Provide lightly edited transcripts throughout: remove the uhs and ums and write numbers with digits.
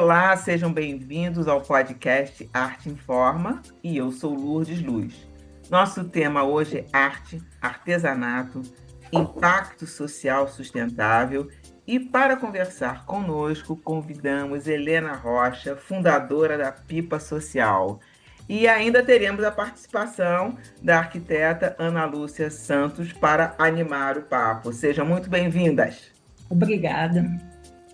Olá, sejam bem-vindos ao podcast Arte Informa e eu sou Lourdes Luz. Nosso tema hoje é arte, artesanato, impacto social sustentável e para conversar conosco convidamos Helena Rocha, fundadora da Pipa Social. E ainda teremos a participação da arquiteta Ana Lúcia Santos para animar o papo. Sejam muito bem-vindas. Obrigada.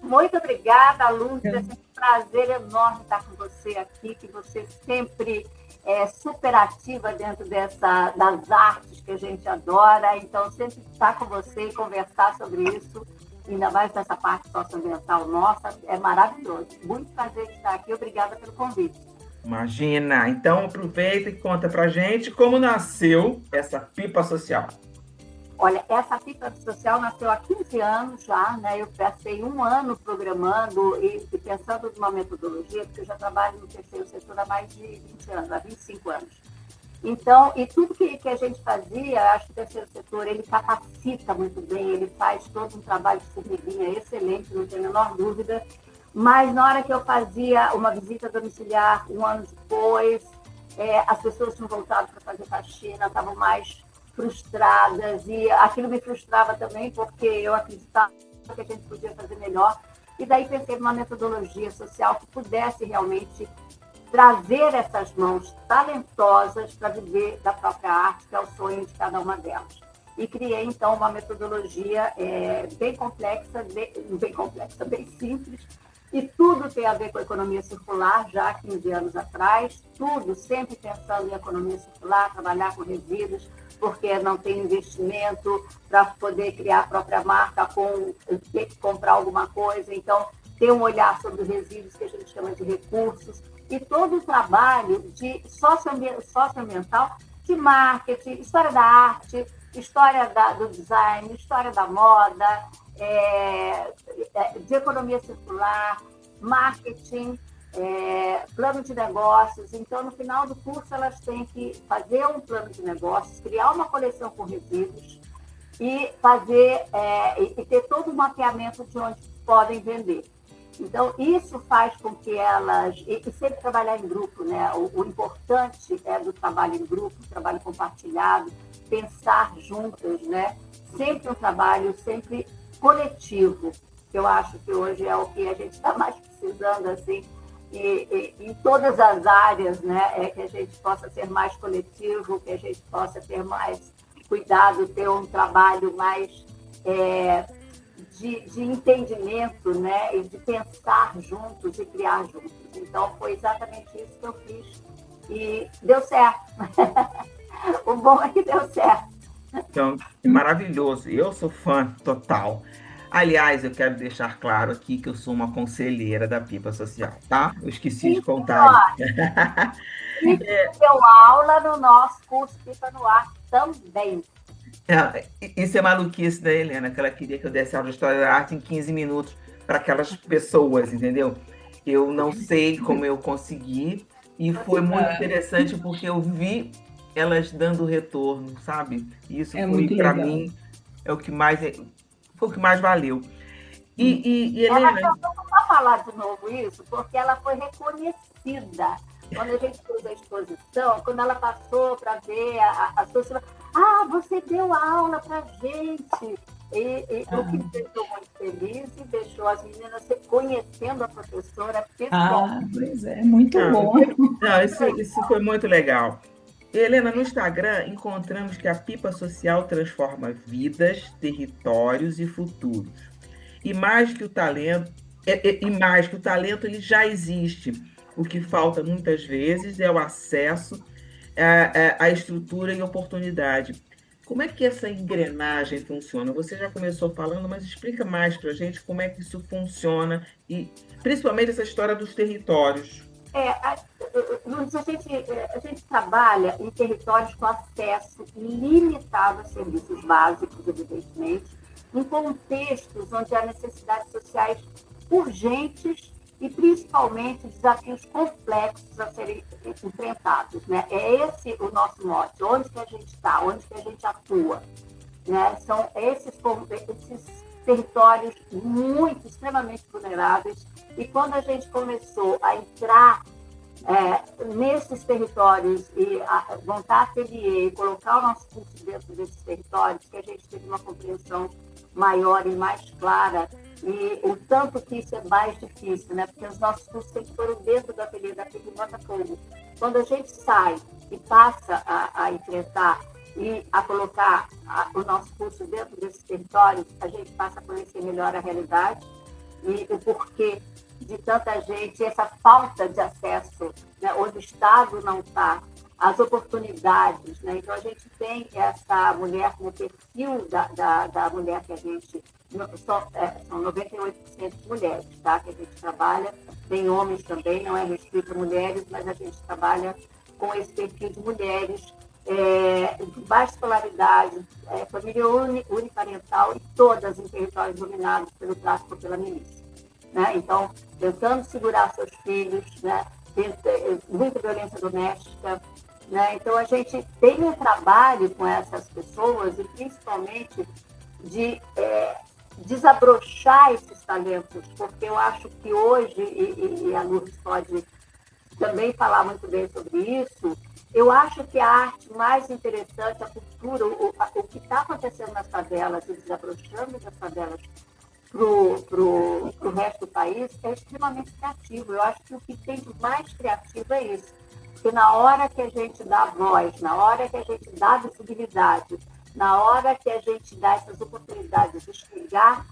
Muito obrigada, Lúcia. É um prazer enorme estar com você aqui, que você sempre é super ativa dentro das artes que a gente adora. Então, sempre estar com você e conversar sobre isso, ainda mais nessa parte socioambiental nossa, é maravilhoso. Muito prazer estar aqui. Obrigada pelo convite. Imagina! Então, aproveita e conta pra gente como nasceu essa Pipa Social. Olha, essa Pipa Social nasceu há 15 anos já, né? Eu passei um ano programando e pensando numa metodologia, porque eu já trabalho no terceiro setor há mais de 20 anos, há 25 anos. Então, e tudo que a gente fazia, acho que o terceiro setor, ele capacita muito bem, ele faz todo um trabalho de formiguinha excelente, não tenho a menor dúvida. Mas na hora que eu fazia uma visita domiciliar, um ano depois, as pessoas tinham voltado para fazer faxina, estavam mais frustradas, e aquilo me frustrava também, porque eu acreditava que a gente podia fazer melhor. E daí pensei numa metodologia social que pudesse realmente trazer essas mãos talentosas para viver da própria arte, que é o sonho de cada uma delas. E criei, então, uma metodologia bem complexa, bem simples, e tudo tem a ver com a economia circular, já há 15 anos atrás, tudo sempre pensando em economia circular, trabalhar com resíduos, porque não tem investimento para poder criar a própria marca, ter que comprar alguma coisa. Então, ter um olhar sobre os resíduos, que a gente chama de recursos, e todo o trabalho de socioambiental, de marketing, história da arte, história do design, história da moda, de economia circular, marketing, plano de negócios. Então, no final do curso, elas têm que fazer um plano de negócios, criar uma coleção com resíduos e e ter todo o mapeamento de onde podem vender. Então, isso faz com que elas... E sempre trabalhar em grupo, né? O importante é do trabalho em grupo, trabalho compartilhado, pensar juntas, né? Sempre um trabalho, sempre coletivo, que eu acho que hoje é o que a gente está mais precisando, assim, e em todas as áreas, né? Que a gente possa ser mais coletivo, que a gente possa ter mais cuidado, ter um trabalho mais de entendimento, né? E de pensar juntos e criar juntos. Então, foi exatamente isso que eu fiz e deu certo. O bom é que deu certo. Então, maravilhoso. Eu sou fã total. Aliás, eu quero deixar claro aqui que eu sou uma conselheira da Pipa Social, tá? Eu esqueci de contar. E deu aula no nosso curso Pipa no Ar também. Isso é maluquice da Helena, que ela queria que eu desse aula de História da Arte em 15 minutos para aquelas pessoas, entendeu? Eu não sei como eu consegui, e foi muito interessante porque eu vi elas dando retorno, sabe? Isso foi, para mim, foi o que mais valeu. E Helena... Ela só vai falar de novo isso, porque ela foi reconhecida. Quando a gente fez a exposição, quando ela passou para ver as pessoas, você deu aula para a gente. O que me deixou muito feliz e deixou as meninas conhecendo a professora pessoal. Pois é, muito bom. Isso foi muito legal. Helena, no Instagram, encontramos que a Pipa Social transforma vidas, territórios e futuros. E mais que o talento, ele já existe. O que falta muitas vezes é o acesso à estrutura e oportunidade. Como é que essa engrenagem funciona? Você já começou falando, mas explica mais para a gente como é que isso funciona e principalmente essa história dos territórios. A gente trabalha em territórios com acesso limitado a serviços básicos, evidentemente, em contextos onde há necessidades sociais urgentes e, principalmente, desafios complexos a serem enfrentados, né? É esse o nosso mote, onde que a gente está, onde que a gente atua, né? São esses territórios muito, extremamente vulneráveis. E quando a gente começou a entrar nesses territórios e montar ateliê e colocar o nosso curso dentro desses territórios, que a gente teve uma compreensão maior e mais clara, e o tanto que isso é mais difícil, né? Porque os nossos cursos sempre foram dentro do ateliê da PIB Botafogo. Quando a gente sai e passa a enfrentar e a colocar o nosso curso dentro desses territórios, a gente passa a conhecer melhor a realidade e o porquê de tanta gente, essa falta de acesso, né, onde o Estado não está, as oportunidades. Né? Então, a gente tem essa mulher no perfil da mulher que a gente... são 98% mulheres, tá? Que a gente trabalha. Tem homens também, não é restrito a mulheres, mas a gente trabalha com esse perfil de mulheres de baixa escolaridade, família uniparental e todas em territórios dominados pelo tráfico ou pela milícia. Né? Então, tentando segurar seus filhos, né? Muita violência doméstica. Né? Então, a gente tem um trabalho com essas pessoas e, principalmente, de desabrochar esses talentos, porque eu acho que hoje, e a Lourdes pode também falar muito bem sobre isso, eu acho que a arte mais interessante, a cultura, o que está acontecendo nas favelas e desabrochando das favelas para o resto do país é extremamente criativo. Eu acho que o que tem de mais criativo é isso. Porque na hora que a gente dá voz, na hora que a gente dá visibilidade, na hora que a gente dá essas oportunidades de explicar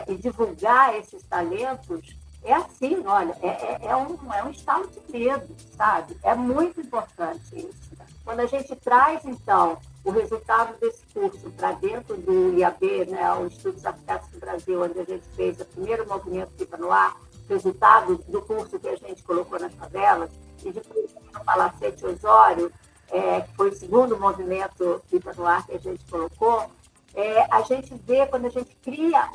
e divulgar esses talentos, é assim, olha, é um estado de medo, sabe? É muito importante isso. Quando a gente traz, então, o resultado desse curso para dentro do IAB, né, o Estudos Aplicados do Brasil, onde a gente fez o primeiro movimento Pipa no Ar, resultado do curso que a gente colocou nas favelas, e depois no Palacete Osório, que foi o segundo movimento Pipa no Ar que a gente colocou, a gente vê, quando a gente cria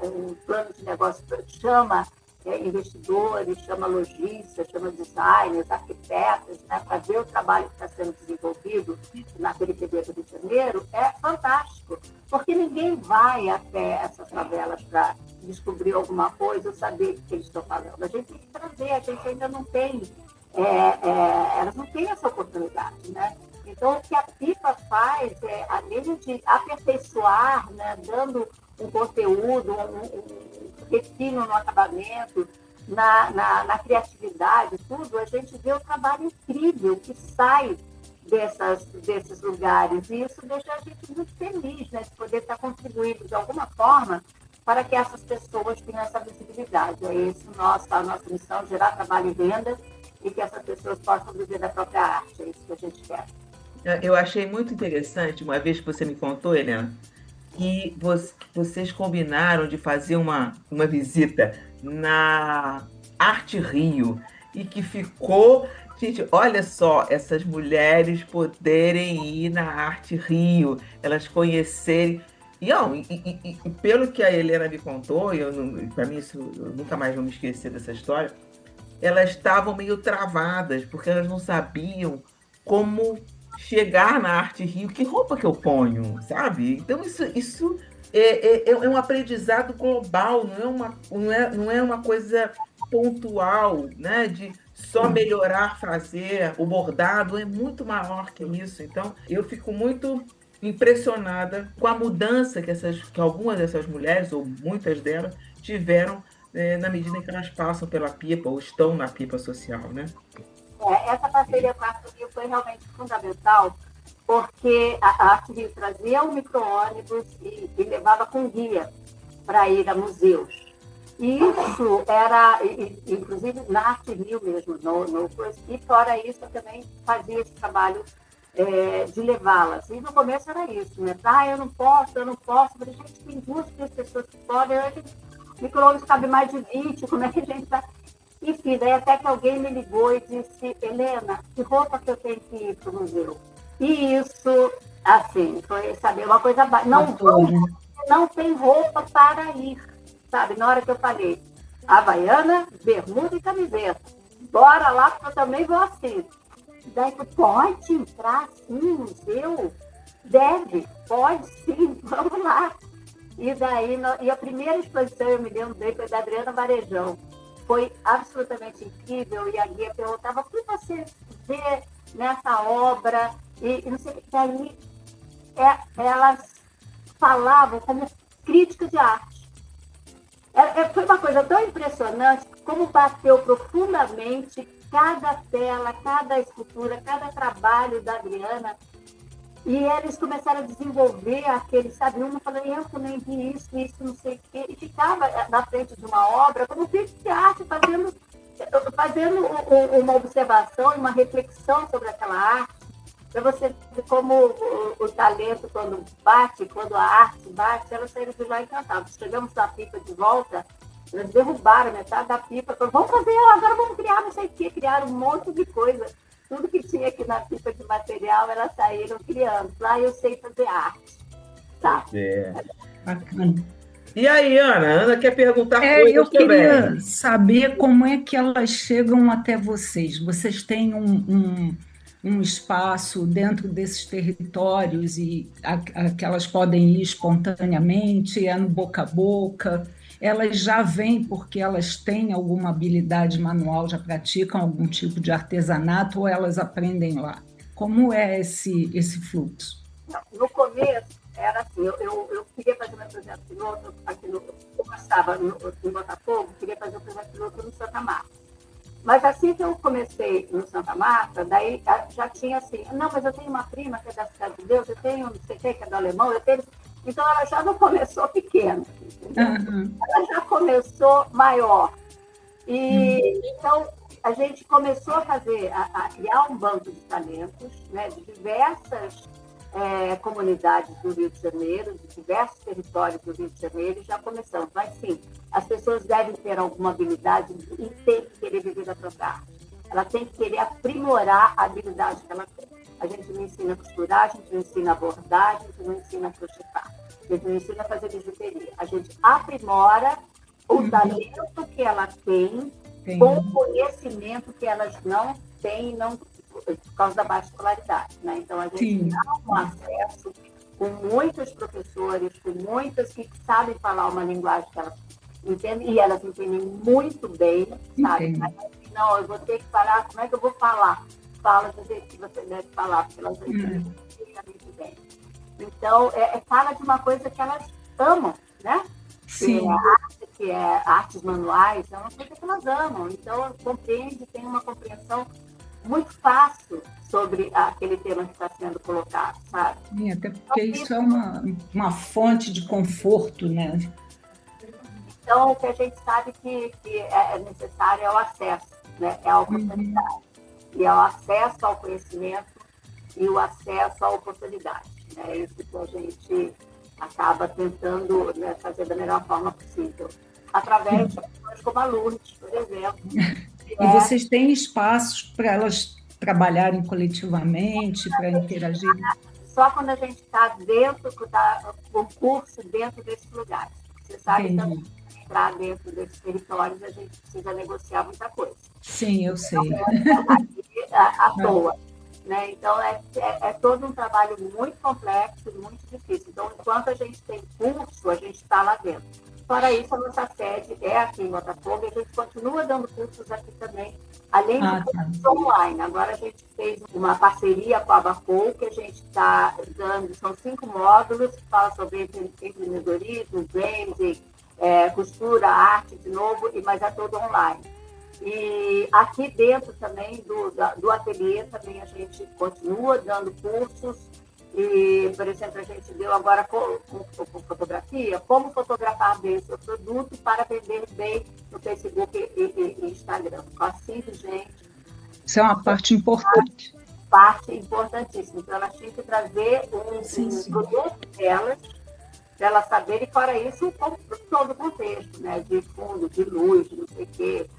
um plano de negócio, chama investidores, chama lojistas, chama designers, arquitetos, né, para ver o trabalho que está sendo desenvolvido na periferia do Rio de Janeiro, é fantástico, porque ninguém vai até essas favelas para descobrir alguma coisa ou saber o que eles estão falando. A gente tem que trazer, a gente ainda não tem, elas não têm essa oportunidade, né? Então, o que a Pipa faz além de aperfeiçoar, né, dando um conteúdo, um refino no acabamento, na criatividade, tudo, a gente vê o trabalho incrível que sai desses lugares. E isso deixa a gente muito feliz, né, de poder estar contribuindo de alguma forma para que essas pessoas tenham essa visibilidade. É isso a nossa missão, gerar trabalho e renda, e que essas pessoas possam viver da própria arte. É isso que a gente quer. Eu achei muito interessante, uma vez que você me contou, Helena, que vocês combinaram de fazer uma visita na Arte Rio e que ficou... Gente, olha só, essas mulheres poderem ir na Arte Rio, elas conhecerem... E pelo que a Helena me contou, para mim isso, eu nunca mais vou me esquecer dessa história, elas estavam meio travadas, porque elas não sabiam como chegar na Arte Rio, que roupa que eu ponho, sabe? Então isso é um aprendizado global, não é uma coisa pontual, né? De só melhorar, fazer o bordado, é muito maior que isso. Então eu fico muito impressionada com a mudança que algumas dessas mulheres, ou muitas delas, tiveram na medida em que elas passam pela Pipa ou estão na Pipa Social, né? Essa parceria com a Arte Rio foi realmente fundamental, porque a Arte Rio trazia um micro-ônibus e levava com guia para ir a museus. E isso era, inclusive na Arte Rio mesmo, e fora isso eu também fazia esse trabalho de levá-las. E no começo era isso, né? Eu não posso, mas a gente tem 2, 3 pessoas que podem, o micro-ônibus cabe mais de 20, como é que a gente vai... Enfim, daí até que alguém me ligou e disse, Helena, que roupa que eu tenho que ir para o museu? E isso, assim, foi, sabe, uma coisa... Não tem roupa para ir, sabe? Na hora que eu falei, havaiana, bermuda e camiseta. Bora lá, porque eu também vou assim. Daí, pode entrar assim no museu? Deve, pode sim, vamos lá. E daí, e a primeira exposição, eu me lembro bem, foi da Adriana Varejão. Foi absolutamente incrível, e a guia perguntava: o que você vê nessa obra? E não sei o que. Daí, elas falavam como crítica de arte. Foi uma coisa tão impressionante como bateu profundamente cada tela, cada escultura, cada trabalho da Adriana. E eles começaram a desenvolver aquele, sabe, uma falando: eu também vi isso, não sei o quê, e ficava na frente de uma obra como crítica de arte, fazendo uma observação, uma reflexão sobre aquela arte, para você ver como o talento, quando a arte bate, elas saíram de lá encantadas. Chegamos na pipa de volta, eles derrubaram metade da pipa, falaram: vamos fazer, agora vamos criar não sei o quê, criaram um monte de coisa. Tudo que tinha aqui na pipa de material, elas saíram criando. Lá eu sei fazer arte. Tá. Bacana. E aí, Ana? Ana quer perguntar coisas eu queria também. saber como é que elas chegam até vocês. Vocês têm um espaço dentro desses territórios e que elas podem ir espontaneamente, é no boca a boca. Elas já vêm porque elas têm alguma habilidade manual, já praticam algum tipo de artesanato, ou elas aprendem lá? Como é esse fluxo? No começo, era assim, eu queria fazer meu projeto piloto aqui eu estava em Botafogo, queria fazer o projeto piloto no Santa Marta. Mas assim que eu comecei no Santa Marta, daí já tinha assim: não, mas eu tenho uma prima que é da Cidade de Deus, eu tenho não sei o que é do Alemão, eu tenho... Então, ela já não começou pequena, Uhum. ela já começou maior. E então, a gente começou a criar um banco de talentos, né, de diversas comunidades do Rio de Janeiro, de diversos territórios do Rio de Janeiro, e já começamos. Mas, sim, as pessoas devem ter alguma habilidade e tem que querer viver da própria arte. Ela tem que querer aprimorar a habilidade que ela tem. A gente não ensina a costurar, a gente não ensina a bordar, a gente não ensina a crochetar, a gente não ensina a fazer bijuteria. A gente aprimora o talento que ela tem com o conhecimento que elas não têm, por causa da baixa escolaridade, né? Então, a gente dá um acesso com muitos professores, com muitas que sabem falar uma linguagem que elas entendem, e elas entendem muito bem, sabe? Mas, não, eu vou ter que parar, como é que eu vou falar? Fala do jeito que você deve falar, porque elas entendem perfeitamente bem. Então, fala de uma coisa que elas amam, né? Sim. Que é artes manuais, é uma coisa que elas amam. Então, tem uma compreensão muito fácil sobre aquele tema que está sendo colocado, sabe? Sim, até porque isso é uma fonte de conforto, né? Então, o que a gente sabe que é necessário é o acesso, né? É a oportunidade. E é o acesso ao conhecimento e o acesso à oportunidade. É isso que a gente acaba tentando, né, fazer da melhor forma possível. Através de pessoas como a Lourdes, por exemplo. E vocês têm espaços para elas trabalharem coletivamente, para interagirem? Só quando a gente está dentro, com curso dentro desses lugares. Você sabe que para entrar dentro desses territórios, a gente precisa negociar muita coisa. Sim, eu sei. À toa. Né? Então, é todo um trabalho muito complexo, muito difícil. Então, enquanto a gente tem curso, a gente está lá dentro. Fora isso, a nossa sede é aqui em Botafogo, e a gente continua dando cursos aqui também, além de cursos online. Agora, a gente fez uma parceria com a Abacol, que a gente está dando, são 5 módulos que falam sobre empreendedorismo, branding, costura, arte, de novo, mas é todo online. E aqui dentro também do ateliê, também a gente continua dando cursos. E, por exemplo, a gente deu agora com fotografia, como fotografar bem o seu produto para vender bem no Facebook e Instagram. Assim, gente. Isso é uma parte importante. Parte importantíssima. Então, elas tinham que trazer um produto delas, para elas saberem, e fora isso, todo o contexto, né? De fundo, de luz, de não sei o quê.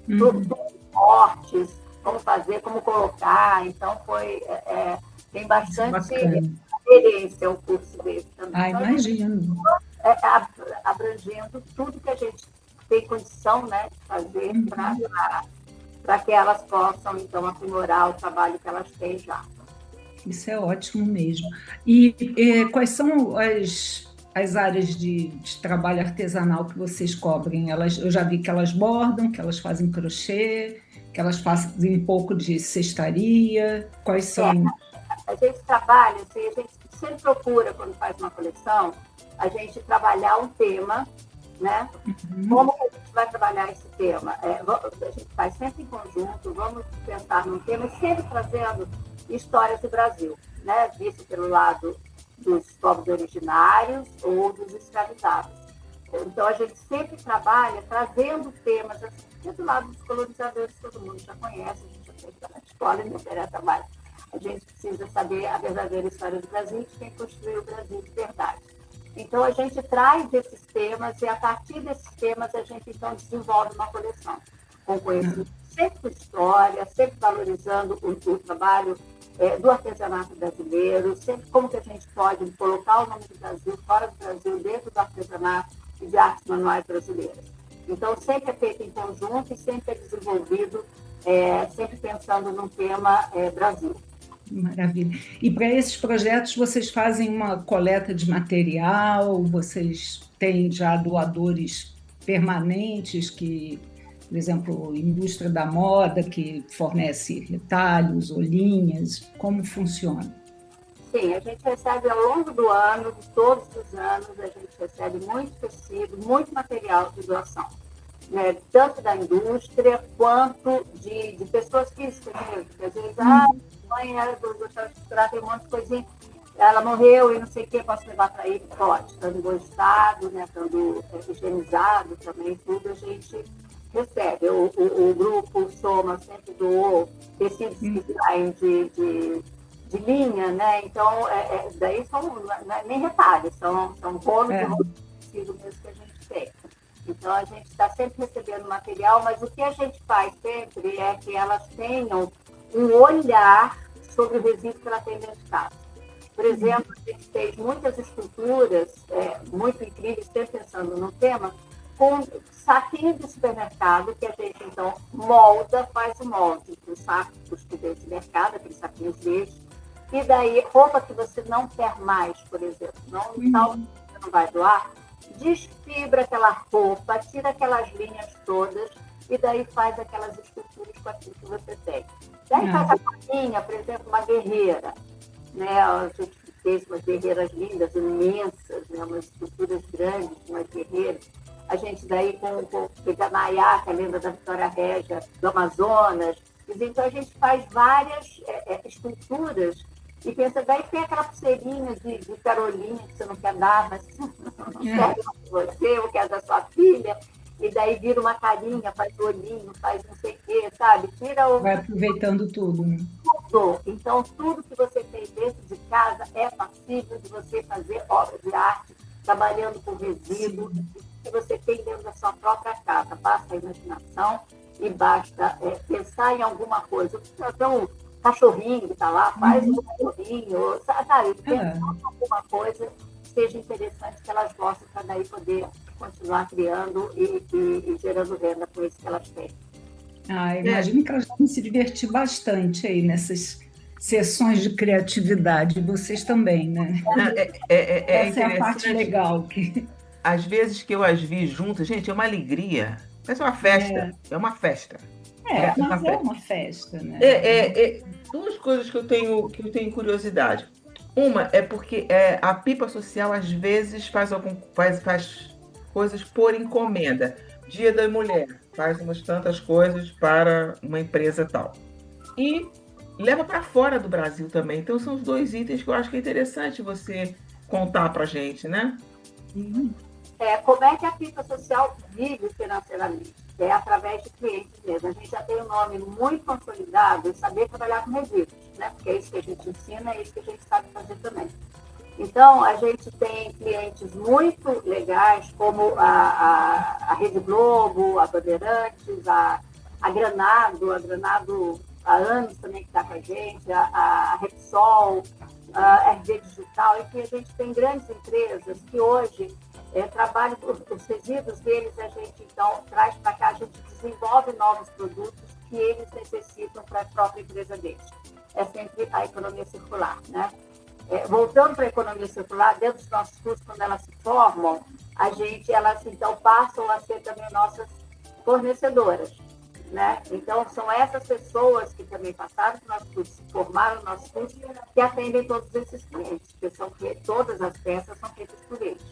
Tudo cortes, como fazer, como colocar. Então, tem bastante experiência o curso desse também. Então, imagino. Abrangendo tudo que a gente tem condição, né, de fazer para que elas possam, então, aprimorar o trabalho que elas têm já. Isso é ótimo mesmo. E quais são as áreas de trabalho artesanal que vocês cobrem? Eu já vi que elas bordam, que elas fazem crochê, que elas fazem um pouco de cestaria. Quais são? A gente trabalha, assim, a gente sempre procura, quando faz uma coleção, a gente trabalhar um tema, né? Como que a gente vai trabalhar esse tema? A gente faz sempre em conjunto, vamos pensar num tema e sempre trazendo histórias do Brasil, né? Visto pelo lado dos povos originários ou dos escravizados. Então, a gente sempre trabalha trazendo temas, assim, do lado dos colonizadores, todo mundo já conhece, a gente já fez na escola e não interessa mais. A gente precisa saber a verdadeira história do Brasil e de quem construiu o Brasil de verdade. Então, a gente traz esses temas e, a partir desses temas, a gente, então, desenvolve uma coleção com conhecimento, sempre com história, sempre valorizando o trabalho do artesanato brasileiro, sempre como que a gente pode colocar o nome do Brasil, fora do Brasil, dentro do artesanato e de artes manuais brasileiras. Então, sempre é feito em conjunto e sempre é desenvolvido, sempre pensando num tema Brasil. Maravilha. E para esses projetos, vocês fazem uma coleta de material? Vocês têm já doadores permanentes que, por exemplo, indústria da moda, que fornece retalhos ou linhas? Como funciona? Sim, a gente recebe ao longo do ano, de todos os anos, a gente recebe muito tecido, muito material de doação, né? Tanto da indústria quanto de pessoas físicas mesmo, que às vezes, mãe era do gostava de costurar, tem um monte de coisinha, ela morreu e não sei o que, posso levar para ele? Pode, estando em bom estado, né? Estando higienizado também, tudo a gente recebe. O grupo Soma sempre doou tecidos que saem de linha, né? Então, daí são nem retalhos, são rolos de tecido mesmo que a gente tem. Então, a gente está sempre recebendo material, mas o que a gente faz sempre é que elas tenham um olhar sobre o resíduo que ela tem dentro de casa. Por exemplo, a gente fez muitas esculturas muito incríveis, sempre pensando no tema, com saquinhos de supermercado, que a gente, então, molda, faz o molde dos sacos que vem de mercado, aqueles saquinhos verdes, e daí, roupa que você não quer mais, por exemplo, você não vai doar, desfibra aquela roupa, tira aquelas linhas todas, e daí faz aquelas esculturas com aquilo que você tem. Daí faz a caminha, por exemplo, uma guerreira, né? A gente fez umas guerreiras lindas, imensas, né? Umas esculturas grandes, umas guerreiras. A gente daí pega a Nayá, que é a lenda da Vitória Régia, do Amazonas. Então, a gente faz várias esculturas e pensa, daí tem aquela pulseirinha de Carolinha que você não quer dar, mas não quer de você, ou quer da sua filha, e daí vira uma carinha, faz o olhinho, faz não sei o quê, sabe? Vai aproveitando tudo, né? Tudo. Então, tudo que você tem dentro de casa é passível de você fazer obra de arte, trabalhando com resíduo, que você tem dentro da sua própria casa. Basta a imaginação e basta pensar em alguma coisa. Então, cachorrinho que está lá, faz um cachorrinho, sabe? Pensar em alguma coisa que seja interessante, que elas gostem, para daí poder continuar criando e gerando renda com isso que elas têm. Imagino que elas vão se divertir bastante aí nessas sessões de criatividade. Vocês também, né? Essa é a parte legal. Às vezes que eu as vi juntas, gente, é uma alegria. Parece uma festa. É uma festa. Mas é uma festa, né? Duas coisas que eu tenho curiosidade. Uma é porque a pipa social às vezes faz coisas por encomenda. Dia da Mulher, faz umas tantas coisas para uma empresa tal. E leva para fora do Brasil também. Então são os dois itens que eu acho que é interessante você contar para a gente, né? Como é que a pipa social vive financeiramente? É através de clientes mesmo. A gente já tem um nome muito consolidado em saber trabalhar com resíduos, né? Porque é isso que a gente ensina, é isso que a gente sabe fazer também. Então, a gente tem clientes muito legais, como a Rede Globo, a Bandeirantes, a Granado há anos também que está com a gente, a Repsol, a RD Digital, enfim, a gente tem grandes empresas que hoje trabalham, os resíduos deles a gente então traz para cá, a gente desenvolve novos produtos que eles necessitam para a própria empresa deles. É sempre a economia circular, né? voltando para a economia circular, dentro dos nossos cursos, quando elas se formam, elas então passam a ser também nossas fornecedoras, né? Então, são essas pessoas que também passaram por nosso curso, se formaram no nosso curso, que atendem todos esses clientes, porque todas as peças são feitas por eles,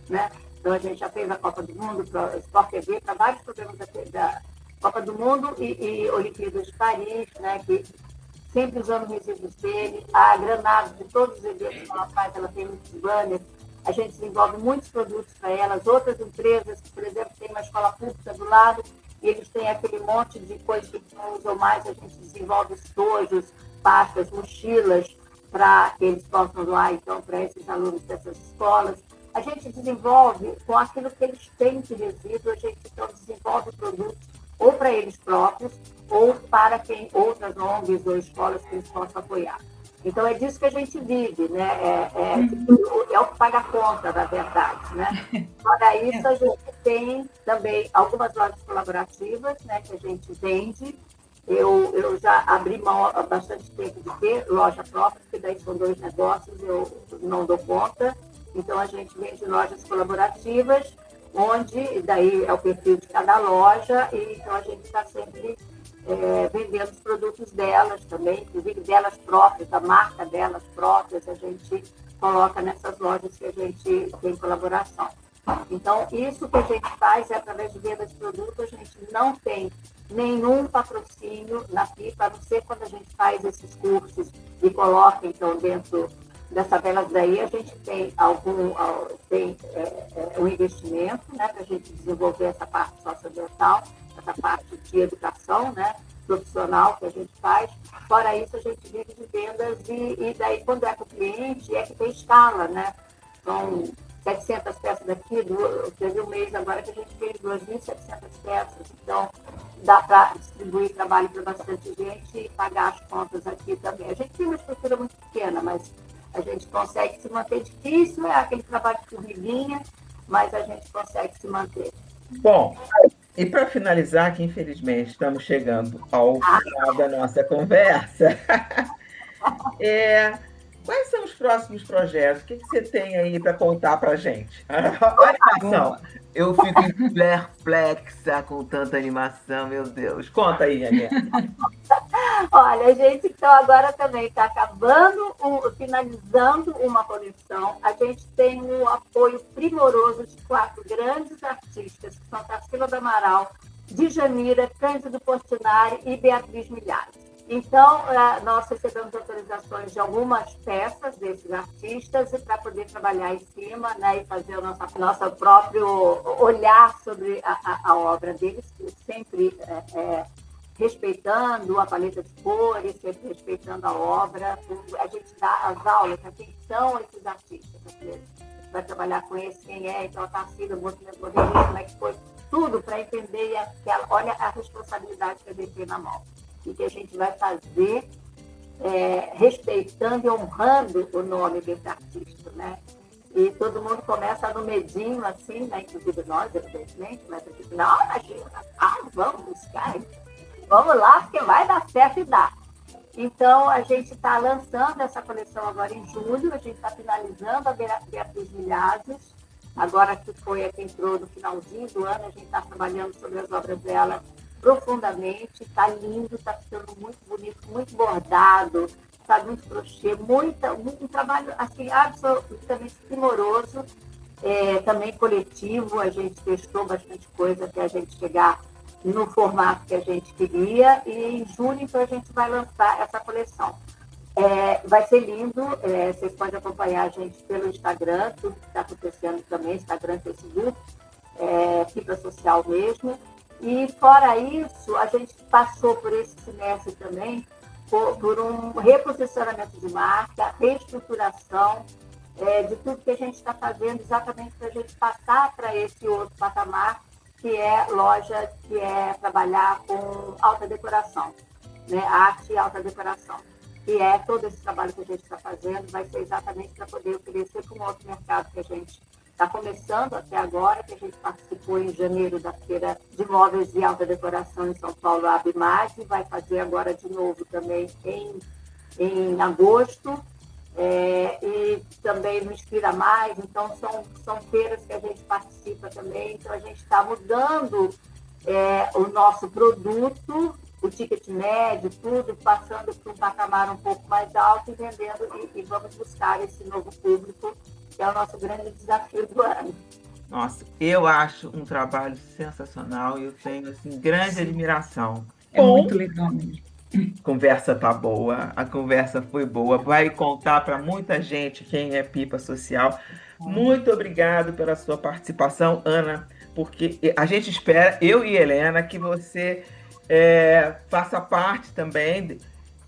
né? Então, a gente já fez a Copa do Mundo para o Sport TV, para vários programas da Copa do Mundo e Olimpíadas de Paris, né? Que sempre usando resíduos dele. A Granados, de todos os eventos que ela faz, ela tem muitos banners. A gente desenvolve muitos produtos para elas. Outras empresas, por exemplo, tem uma escola pública do lado, e eles têm aquele monte de coisas que eles não usam mais. A gente desenvolve estojos, pastas, mochilas, para que eles possam doar, então, para esses alunos dessas escolas. A gente desenvolve com aquilo que eles têm de resíduo, a gente, então, desenvolve produtos ou para eles próprios, ou para quem outras ONGs ou escolas que eles possam apoiar. Então, é disso que a gente vive, né? É o que paga a conta, na verdade, né? Fora isso, a gente tem também algumas lojas colaborativas, né, que a gente vende. Eu já abri mão há bastante tempo de ter loja própria, porque daí são 2 negócios, eu não dou conta. Então, a gente vende lojas colaborativas, onde daí é o perfil de cada loja, e então a gente está sempre vendendo os produtos delas também, inclusive delas próprias, da marca delas próprias, a gente coloca nessas lojas que a gente tem colaboração. Então, isso que a gente faz é através de venda de produtos, a gente não tem nenhum patrocínio na PIPA, a não ser quando a gente faz esses cursos e coloca, então, dentro dessa velas daí, a gente tem um investimento, né, para a gente desenvolver essa parte socioambiental, essa parte de educação, né, profissional que a gente faz. Fora isso, a gente vive de vendas e daí, quando é com o cliente, é que tem escala, né? São 700 peças daqui, teve um mês agora que a gente fez 2.700 peças, então dá para distribuir trabalho para bastante gente e pagar as contas aqui também. A gente tem uma estrutura muito pequena, mas a gente consegue se manter. Difícil, é aquele trabalho de formiguinha, mas a gente consegue se manter. Bom, e para finalizar, que infelizmente estamos chegando ao final da nossa conversa, quais são os próximos projetos? O que você tem aí para contar para a gente? Animação. Eu fico perplexa com tanta animação, meu Deus. Conta aí, Aninha. Olha, a gente então agora também está finalizando uma coleção. A gente tem um apoio primoroso de 4 grandes artistas, que são Tarsila do Amaral, Djanira, Cândido Portinari e Beatriz Milhares. Então, nós recebemos autorizações de algumas peças desses artistas para poder trabalhar em cima, né, e fazer o nosso próprio olhar sobre a obra deles, sempre respeitando a paleta de cores, sempre respeitando a obra. A gente dá as aulas para quem são esses artistas. A gente vai trabalhar com esse, quem é, então a Tarsila, o movimento modernista, como é que foi, tudo para entender olha a responsabilidade que a gente tem na mão. E que a gente vai fazer respeitando e honrando o nome desse artista, né? E todo mundo começa no medinho, assim, né? Inclusive nós, evidentemente, mas a gente, não, imagina, vamos buscar, vamos lá, porque vai dar certo e dá. Então, a gente está lançando essa coleção agora em julho, a gente está finalizando a Beatriz Milhazes, agora que foi a que entrou no finalzinho do ano, a gente está trabalhando sobre as obras dela profundamente, está lindo, está ficando muito bonito, muito bordado, sabe, muito crochê, um trabalho assim, absolutamente primoroso, também coletivo. A gente testou bastante coisa até a gente chegar no formato que a gente queria, e em julho, então, a gente vai lançar essa coleção. Vai ser lindo, vocês podem acompanhar a gente pelo Instagram, tudo que está acontecendo também, Instagram, Facebook, Fibra Social mesmo. E, fora isso, a gente passou por esse semestre também por um reposicionamento de marca, reestruturação de tudo que a gente está fazendo, exatamente para a gente passar para esse outro patamar, que é loja, que é trabalhar com alta decoração, né? Arte e alta decoração. E todo esse trabalho que a gente está fazendo vai ser exatamente para poder oferecer para um outro mercado que a gente está começando até agora, que a gente participou em janeiro da Feira de Móveis e Alta Decoração em São Paulo, a Abimag, vai fazer agora de novo também em agosto. e também no Inspira Mais, então são feiras que a gente participa também, então a gente está mudando o nosso produto, o ticket médio, tudo, passando para um patamar um pouco mais alto e vendendo, e vamos buscar esse novo público, que é o nosso grande desafio do ano. Nossa, eu acho um trabalho sensacional e eu tenho assim, grande admiração. É muito legal mesmo. A conversa tá boa, a conversa foi boa, vai contar para muita gente quem é Pipa Social. Muito obrigado pela sua participação, Ana, porque a gente espera, eu e Helena, que você faça parte também.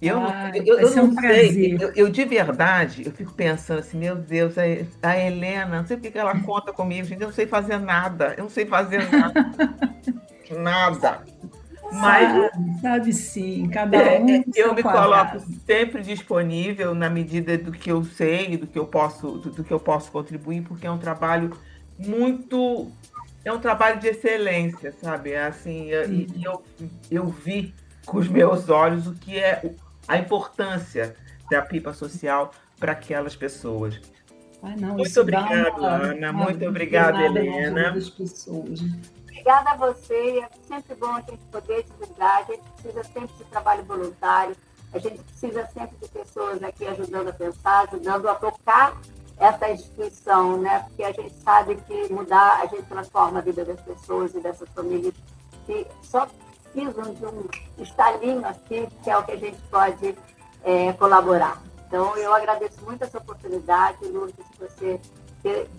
Vai ser um sei, prazer. eu de verdade, eu fico pensando assim, meu Deus, a Helena, não sei porque que ela conta comigo, gente, eu não sei fazer nada, eu não sei fazer nada. Mas Sabe sim, cada um no eu seu me coloco quadrado. sempre disponível na medida do que eu sei, do que eu posso contribuir, porque é um trabalho muito, é um trabalho de excelência, sabe? É assim, eu vi com os meus olhos o que é a importância da pipa social para aquelas pessoas. Ah, não, Muito isso dá obrigado, Ana. uma Muito obrigado, guinada na vida Helena. das pessoas. Obrigada a você, é sempre bom a gente poder divulgar, a gente precisa sempre de trabalho voluntário, a gente precisa sempre de pessoas aqui ajudando a pensar, ajudando a tocar essa instituição, né? Porque a gente sabe que mudar, a gente transforma a vida das pessoas e dessas famílias que só precisam de um estalinho aqui, que é o que a gente pode colaborar. Então, eu agradeço muito essa oportunidade, Lourdes, de você ter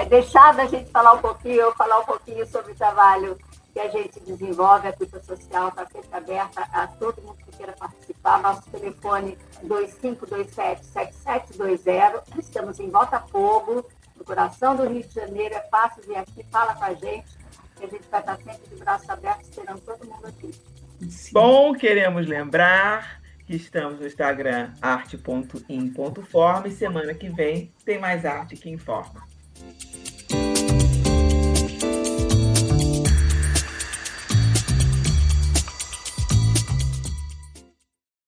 deixado a gente falar um pouquinho, eu falar um pouquinho sobre o trabalho que a gente desenvolve, a Pipa Social está sempre aberta a todo mundo que queira participar. Nosso telefone 2527-7720. Estamos em Botafogo, no coração do Rio de Janeiro. É fácil vir aqui, fala com a gente, que a gente vai estar sempre de braços abertos esperando todo mundo aqui. Sim. Bom, queremos lembrar que estamos no Instagram arte.in.forma e semana que vem tem mais arte que informa.